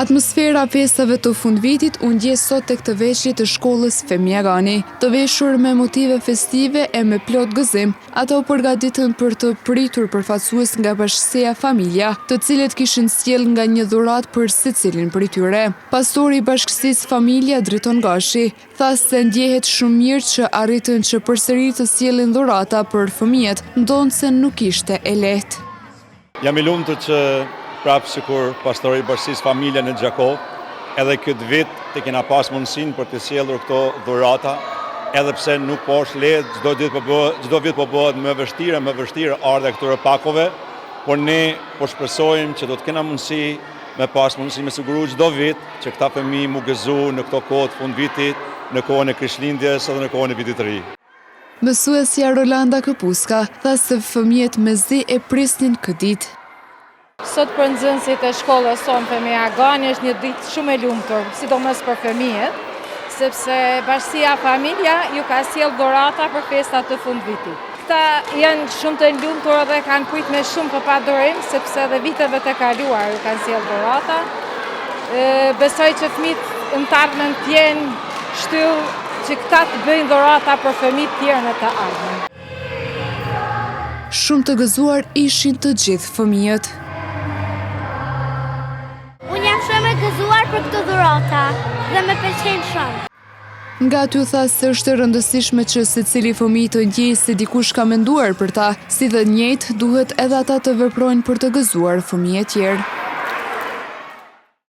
Atmosfera festave të fundvitit u ndje sot tek të veshjet të shkollës Femia Rani. Të veshur me motive festive e me plot gëzim, ata u përgatitën për të pritur përfaqësues nga bashkësia Familja, të cilët kishin sjell nga një dhuratë për secilin prej tyre. Pastori i bashkësisë Familja, Driton Gashi, tha se ndjehet shumë mirë që arritën që përsëri të sjellin dhurata për fëmijët, ndonse nuk ishte e lehtë. Jam i lumtur që prapë sikur pastori i bashkësisë Familja në Gjakov, edhe këtë vit të kena pas mundësinë për të sjellur këto dhurata, edhe pse nuk po është lehtë, çdo vit po bëhet më vështirë ardha këtyre pakove, por ne po shpresojmë që do të kena mundësi me siguru çdo vit që këta fëmijë mu gëzu në këto kohë të fundvitit, në kohën e Krishtlindjes edhe në kohën e vitit të ri. Mësuesja Rolanda Këpuska tha se fëmijët me zi e prisnin këtë ditë. Sot për nxënësit e shkollës sonë Femia Rani është një ditë shumë e lumtur, sidomos për fëmijët, sepse bashkësia Familja ju ka sjell dhurata për festat të fundvitit. Këta janë shumë të lumtur dhe kanë prit me shumë përpadurim, sepse edhe viteve të kaluar ju kanë sjell dhurata. Besoj që fëmijët në të ardhmen të jenë shtyll që këta të bëjnë dhurata për fëmijët tjerë në të ardhmen. Shumë të gëzuar ishin të gjithë fëmijët. Unë jam shumë e gëzuar për këtë dhurata dhe me pëlqen shumë. Nga ty tha se është e rëndësishme që secili fëmijë të ndjejë se dikush ka menduar për ta, si dhe njëjtë duhet edhe ata të veprojnë për të gëzuar fëmijë tjerë.